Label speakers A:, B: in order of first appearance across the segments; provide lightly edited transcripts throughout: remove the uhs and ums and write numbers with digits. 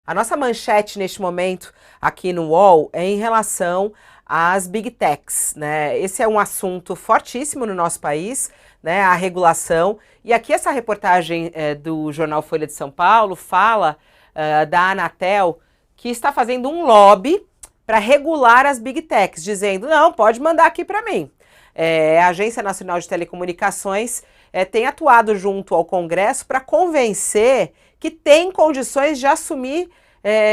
A: A nossa manchete neste momento aqui no UOL é em relação às Big Techs, né? Esse é um assunto fortíssimo no nosso país, né? A regulação. E aqui essa reportagem do jornal Folha de São Paulo fala da Anatel, que está fazendo um lobby para regular as Big Techs, dizendo, não, pode mandar aqui para mim. A Agência Nacional de Telecomunicações tem atuado junto ao Congresso para convencer que tem condições de assumir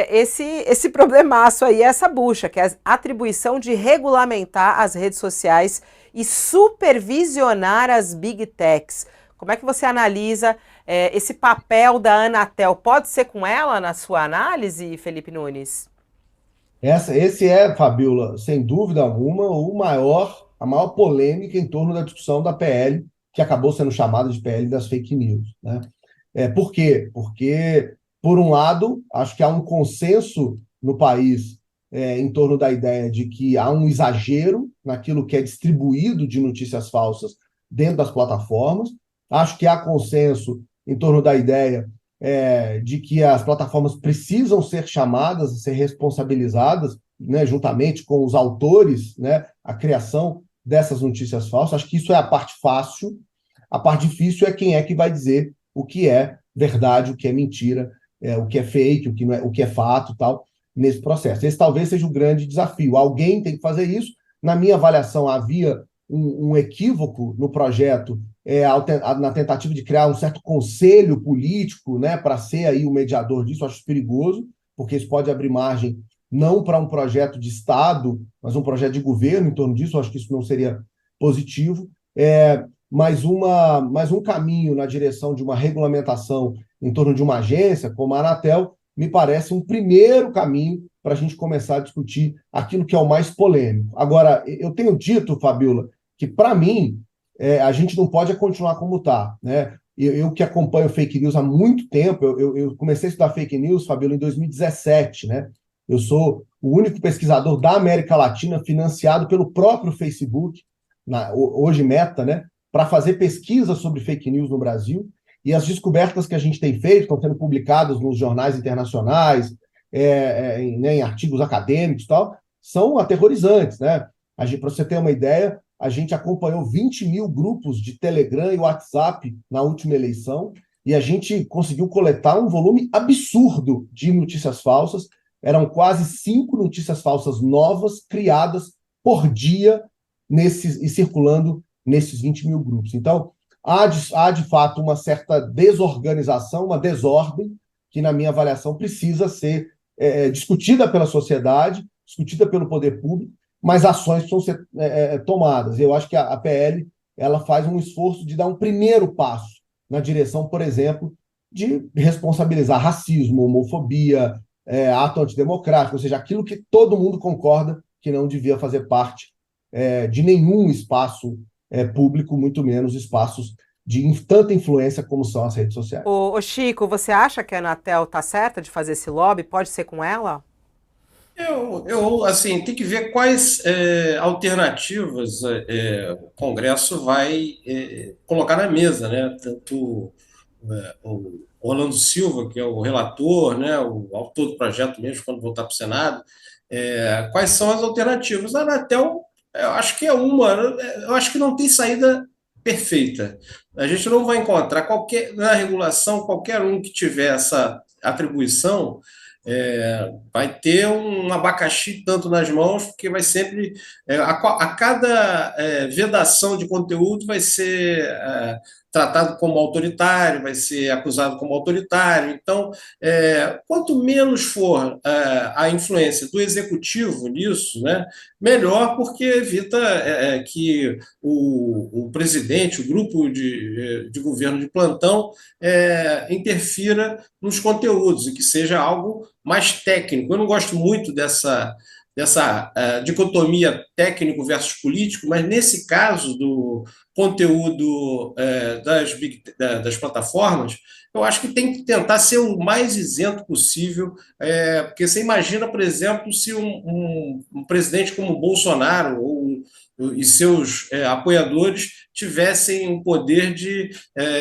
A: esse problemaço aí, essa bucha, que é a atribuição de regulamentar as redes sociais e supervisionar as Big Techs. Como é que você analisa esse papel da Anatel? Pode ser com ela na sua análise, Felipe Nunes?
B: Esse é, Fabiola, sem dúvida alguma, a maior polêmica em torno da discussão da PL, que acabou sendo chamada de PL das fake news, né? Por quê? Porque, por um lado, acho que há um consenso no país em torno da ideia de que há um exagero naquilo que é distribuído de notícias falsas dentro das plataformas. Acho que há consenso em torno da ideia de que as plataformas precisam ser chamadas a ser responsabilizadas, né, juntamente com os autores, né, a criação dessas notícias falsas. Acho que isso é a parte fácil. A parte difícil é quem é que vai dizer o que é verdade, o que é mentira, o que é fake, o que não é, o que é fato, tal, nesse processo. Esse talvez seja o grande desafio. Alguém tem que fazer isso. Na minha avaliação, havia um equívoco no projeto na tentativa de criar um certo conselho político, né, para ser aí o mediador disso. Eu acho perigoso, porque isso pode abrir margem não para um projeto de Estado, mas um projeto de governo em torno disso. Eu acho que isso não seria positivo. Mais um caminho na direção de uma regulamentação em torno de uma agência, como a Anatel, me parece um primeiro caminho para a gente começar a discutir aquilo que é o mais polêmico. Agora, eu tenho dito, Fabiola, que, para mim, a gente não pode continuar como está, né? Eu que acompanho fake news há muito tempo, eu comecei a estudar fake news, Fabiola, em 2017, né? Eu sou o único pesquisador da América Latina financiado pelo próprio Facebook, hoje Meta, né? Para fazer pesquisa sobre fake news no Brasil. E as descobertas que a gente tem feito estão sendo publicadas nos jornais internacionais, em artigos acadêmicos e tal, são aterrorizantes, né? Para você ter uma ideia, a gente acompanhou 20 mil grupos de Telegram e WhatsApp na última eleição, e a gente conseguiu coletar um volume absurdo de notícias falsas. Eram quase 5 notícias falsas novas criadas por dia e circulando nesses 20 mil grupos. Então, há de fato uma certa desorganização, uma desordem, que, na minha avaliação, precisa ser discutida pela sociedade, discutida pelo poder público, mas ações precisam ser tomadas. Eu acho que a PL ela faz um esforço de dar um primeiro passo na direção, por exemplo, de responsabilizar racismo, homofobia, ato antidemocrático, ou seja, aquilo que todo mundo concorda que não devia fazer parte de nenhum espaço público, muito menos espaços de tanta influência como são as redes sociais.
A: Ô Chico, você acha que a Anatel tá certa de fazer esse lobby? Pode ser com ela?
C: Assim, tem que ver quais alternativas o Congresso vai colocar na mesa, né? Tanto o Orlando Silva, que é o relator, né, o autor do projeto mesmo, quando voltar para o Senado, quais são as alternativas? A Anatel, eu acho que é uma, eu acho que não tem saída perfeita. A gente não vai encontrar na regulação, qualquer um que tiver essa atribuição vai ter um abacaxi tanto nas mãos, porque vai sempre. A cada vedação de conteúdo vai ser tratado como autoritário, vai ser acusado como autoritário. Então, quanto menos for a influência do executivo nisso, né, melhor, porque evita que o presidente, o grupo de governo de plantão, interfira nos conteúdos e que seja algo mais técnico. Eu não gosto muito dessa dicotomia técnico versus político, mas nesse caso conteúdo das plataformas, eu acho que tem que tentar ser o mais isento possível, porque você imagina, por exemplo, se um presidente como o Bolsonaro e seus apoiadores tivessem o poder de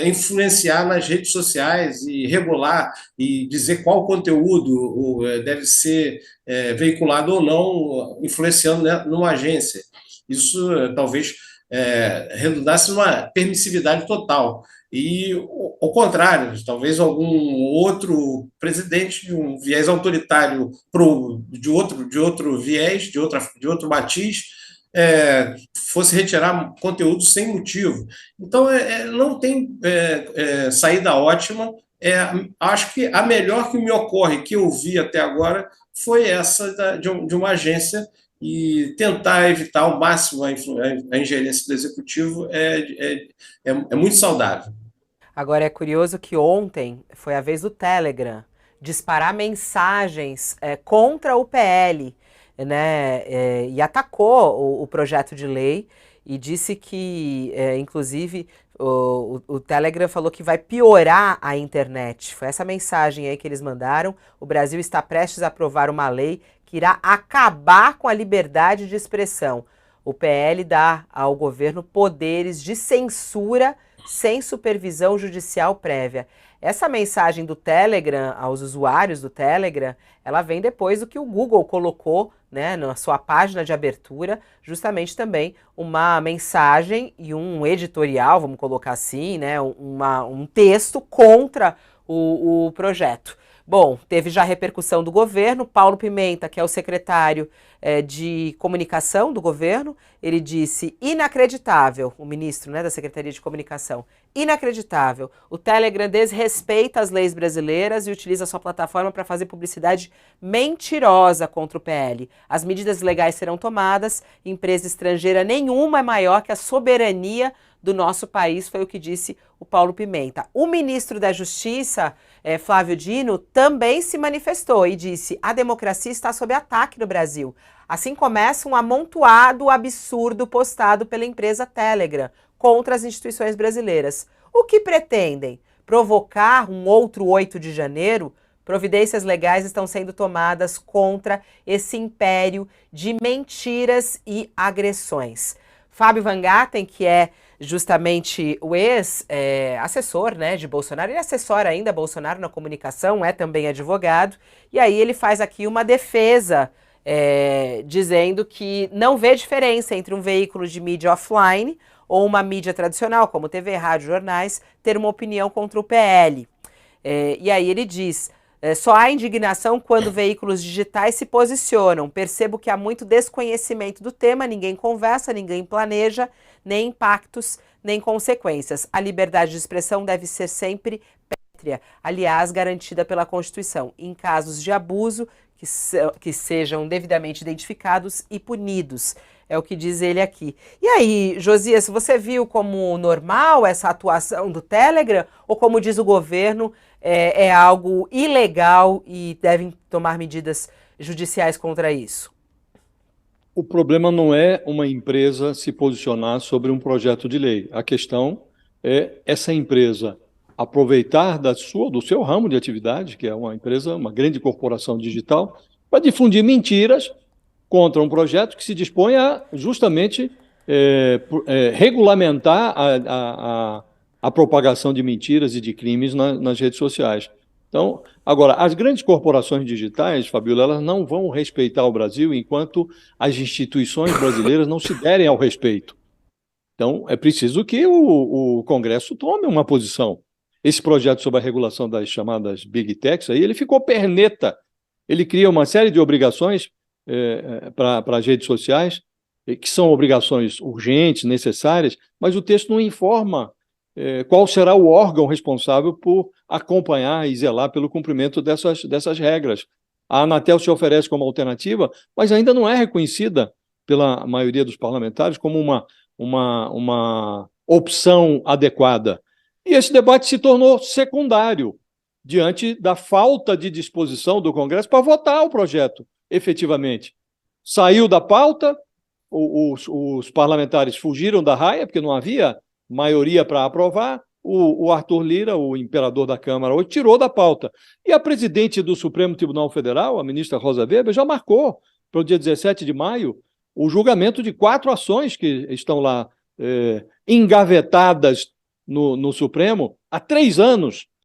C: influenciar nas redes sociais e regular e dizer qual conteúdo deve ser veiculado ou não, influenciando, né, numa agência. Isso talvez redundasse numa permissividade total. E, ao contrário, talvez algum outro presidente de um viés autoritário de outro viés, de outro matiz, fosse retirar conteúdo sem motivo. Então, não tem saída ótima. Acho que a melhor que me ocorre, que eu vi até agora, foi essa de uma agência, e tentar evitar ao máximo a ingerência do executivo é muito saudável.
A: Agora é curioso que ontem foi a vez do Telegram disparar mensagens contra o PL, né, e atacou o projeto de lei e disse que, inclusive, o Telegram falou que vai piorar a internet. Foi essa mensagem aí que eles mandaram. O Brasil está prestes a aprovar uma lei que irá acabar com a liberdade de expressão. O PL dá ao governo poderes de censura sem supervisão judicial prévia. Essa mensagem do Telegram aos usuários do Telegram, ela vem depois do que o Google colocou, né, na sua página de abertura, justamente também uma mensagem e um editorial, vamos colocar assim, né, um texto contra o projeto. Bom, teve já repercussão do governo. Paulo Pimenta, que é o secretário de comunicação do governo, ele disse: inacreditável, o ministro, né, da Secretaria de Comunicação, inacreditável, o Telegram desrespeita as leis brasileiras e utiliza sua plataforma para fazer publicidade mentirosa contra o PL. As medidas legais serão tomadas, empresa estrangeira nenhuma é maior que a soberania do nosso país, foi o que disse o Paulo Pimenta. O ministro da Justiça, Flávio Dino, também se manifestou e disse: a democracia está sob ataque no Brasil. Assim começa um amontoado absurdo postado pela empresa Telegram contra as instituições brasileiras. O que pretendem? Provocar um outro 8 de janeiro? Providências legais estão sendo tomadas contra esse império de mentiras e agressões. Fábio Van Gatten, que é justamente o ex-assessor, né, de Bolsonaro, ele assessora ainda Bolsonaro na comunicação, é também advogado, e aí ele faz aqui uma defesa dizendo que não vê diferença entre um veículo de mídia offline ou uma mídia tradicional, como TV, rádio, jornais, ter uma opinião contra o PL. E aí ele diz: só há indignação quando veículos digitais se posicionam. Percebo que há muito desconhecimento do tema, ninguém conversa, ninguém planeja, nem impactos, nem consequências. A liberdade de expressão deve ser sempre pétrea, aliás, garantida pela Constituição, em casos de abuso que sejam devidamente identificados e punidos. É o que diz ele aqui. E aí, Josias, você viu como normal essa atuação do Telegram? Ou, como diz o governo, é algo ilegal e devem tomar medidas judiciais contra isso?
D: O problema não é uma empresa se posicionar sobre um projeto de lei. A questão é essa empresa aproveitar do seu ramo de atividade, que é uma empresa, uma grande corporação digital, para difundir mentiras contra um projeto que se dispõe a justamente regulamentar a propagação de mentiras e de crimes nas redes sociais. Então, agora, as grandes corporações digitais, Fabiola, elas não vão respeitar o Brasil enquanto as instituições brasileiras não se derem ao respeito. Então, é preciso que o Congresso tome uma posição. Esse projeto sobre a regulação das chamadas Big Techs, aí, ele ficou perneta. Ele cria uma série de obrigações para as redes sociais, que são obrigações urgentes, necessárias, mas o texto não informa qual será o órgão responsável por acompanhar e zelar pelo cumprimento dessas regras. A Anatel se oferece como alternativa, mas ainda não é reconhecida pela maioria dos parlamentares como uma opção adequada. E esse debate se tornou secundário diante da falta de disposição do Congresso para votar o projeto, efetivamente. Saiu da pauta, os parlamentares fugiram da raia, porque não havia maioria para aprovar. O Arthur Lira, o imperador da Câmara, hoje tirou da pauta. E a presidente do Supremo Tribunal Federal, a ministra Rosa Weber, já marcou para o dia 17 de maio o julgamento de 4 ações que estão lá engavetadas no Supremo há 3 anos,